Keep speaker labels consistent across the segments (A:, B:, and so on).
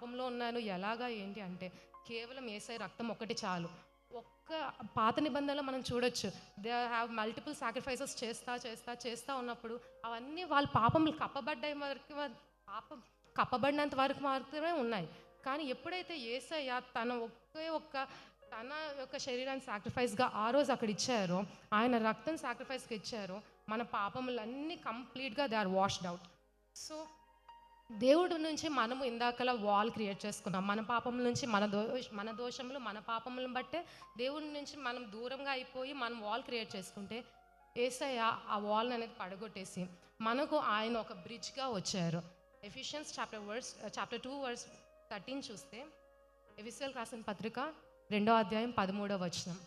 A: పాపంలో ఉన్నాను ఎలాగా ఏంటి అంటే కేవలం యేసయ్య రక్తం ఒకటి చాలు. ఒక్క పాత నిబంధనలో మనం చూడొచ్చు, దే హ్యావ్ మల్టిపుల్ సాక్రిఫైసెస్ చేస్తా ఉన్నప్పుడు అవన్నీ వాళ్ళ పాపములు పాపం కప్పబడినంత వరకు మాత్రమే ఉన్నాయి. కానీ ఎప్పుడైతే యేసయ్య తన యొక్క శరీరాన్ని సాక్రిఫైస్గా ఆ రోజు అక్కడ ఇచ్చారో, ఆయన రక్తం సాక్రిఫైస్గా ఇచ్చారో, మన పాపములన్నీ కంప్లీట్గా they are washed out. So దేవుడి నుంచి మనము ఇందాకలా వాల్ క్రియేట్ చేసుకున్నాం. మన పాపముల నుంచి మన దోషములు మన పాపములను బట్టే దేవుడి నుంచి మనం దూరంగా అయిపోయి మనం వాల్ క్రియేట్ చేసుకుంటే, యేసయ్య ఆ వాల్ అనేది పడగొట్టేసి మనకు ఆయన ఒక బ్రిడ్జ్గా వచ్చారు. ఎఫిషియన్స్ చాప్టర్ 2 వర్స్ 13 చూస్తే, ఎఫెసీయులకు రాసిన పత్రిక 2వ అధ్యాయం 13వ వచనం.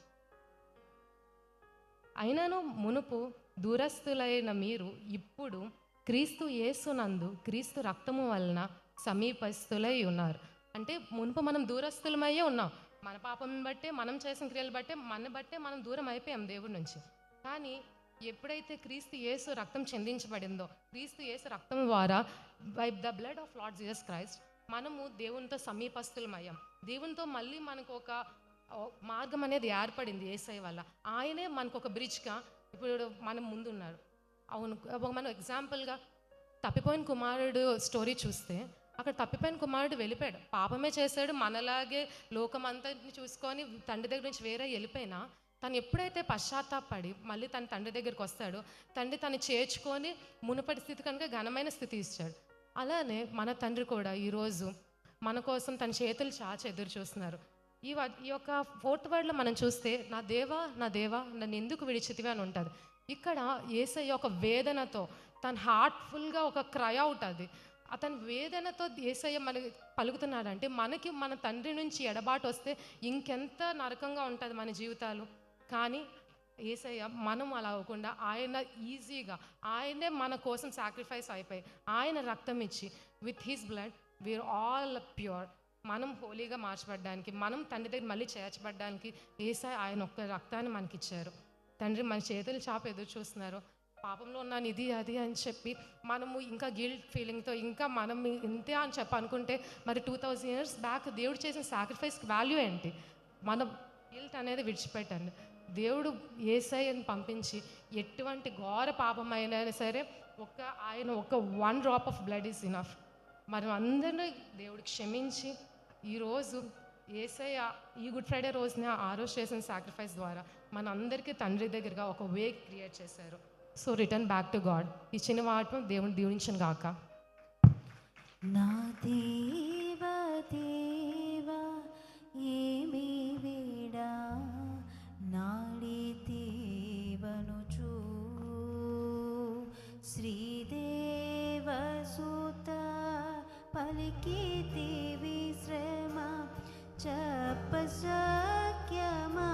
A: అయినను మునుపు దూరస్తులైన మీరు ఇప్పుడు క్రీస్తు యేసునందు క్రీస్తు రక్తము వలన సమీపస్తులై ఉన్నారు. అంటే మునుపు మనం దూరస్తులమయ్యే ఉన్నాం. మన పాపం బట్టే, మనం చేసిన క్రియలు బట్టే, మనం దూరం అయిపోయాం దేవుడి నుంచి. కానీ ఎప్పుడైతే క్రీస్తు యేసు రక్తం చెందించబడిందో, క్రీస్తు యేసు రక్తం ద్వారా by the blood of lord Jesus Christ మనము దేవునితో సమీపస్తులమయ్యాం. దేవునితో మళ్ళీ మనకు ఒక మార్గం అనేది ఏర్పడింది యేసయ్య వల్ల. ఆయనే మనకు ఒక బ్రిడ్జ్గా ఇప్పుడు మనం ముందున్నారు. అవును, మనం ఎగ్జాంపుల్గా తప్పిపోయిన కుమారుడు స్టోరీ చూస్తే, అక్కడ తప్పిపోయిన కుమారుడు వెళ్ళిపోయాడు, పాపమే చేశాడు, మనలాగే లోకమంతా చూసుకొని తండ్రి దగ్గర నుంచి వేరే వెళ్ళిపోయినా, తను ఎప్పుడైతే పశ్చాత్తాపడి మళ్ళీ తన తండ్రి దగ్గరికి వస్తాడో, తండ్రి తను చేర్చుకొని మునుపటి స్థితి కనుక ఘనమైన స్థితి ఇచ్చాడు. అలానే మన తండ్రి కూడా ఈరోజు మన కోసం తన చేతులు చాచి ఎదురు చూస్తున్నారు. ఈ యొక్క 4th వర్డ్లో మనం చూస్తే, నా దేవా నన్ను ఎందుకు విడిచితివి అని ఉంటుంది. ఇక్కడ యేసయ్య ఒక వేదనతో, తన హార్ట్ఫుల్గా ఒక క్రై అవుట్, అది అతని వేదనతో యేసయ్య మనకి పలుకుతున్నాడంటే, మనకి మన తండ్రి నుంచి ఎడబాటు వస్తే ఇంకెంత నరకంగా ఉంటుంది మన జీవితాలు. కానీ యేసయ్య మనం అలా అవ్వకుండా ఆయన ఈజీగా, ఆయనే మన కోసం సాక్రిఫైస్ అయిపోయి ఆయన రక్తం ఇచ్చి with his blood we are all pure, మనం హోలీగా మార్చబడ్డానికి, మనం తండ్రి దగ్గర మళ్ళీ చేర్చబడ్డానికి యేసయ్య ఆయన ఒక్క రక్తాన్ని మనకిచ్చారు. తండ్రి మన చేతులు చాపి ఎదురు చూస్తున్నారు. పాపంలో ఉన్నాను ఇది అది అని చెప్పి మనము ఇంకా గిల్ట్ ఫీలింగ్తో ఇంకా మనం ఇంతే అని చెప్పి అనుకుంటే, మరి 2000 years బ్యాక్ దేవుడు చేసిన సాక్రిఫైస్కి వాల్యూ ఏంటి? మన గిల్ట్ అనేది విడిచిపెట్టండి. దేవుడు యేసయ్యని పంపించి ఎటువంటి ఘోర పాపమైనా సరే ఆయన ఒక 1 drop of blood is enough. మనం అందరినీ దేవుడు క్షమించి ఈరోజు యేసయ్య ఈ గుడ్ ఫ్రైడే రోజున ఆ రోజు చేసిన సాక్రిఫైస్ ద్వారా మన అందరికీ తండ్రి దగ్గరగా ఒక వే క్రియేట్ చేశారు. So return back to God. ఈ చిన్న మాట దేవుని దీవించను గాక.
B: నా దేవా దేవా ఏమి వీడా నాడి దేవనుచు శ్రీదేవ సుత పలికితివి శ్రమ చెప్ప సఖ్యమా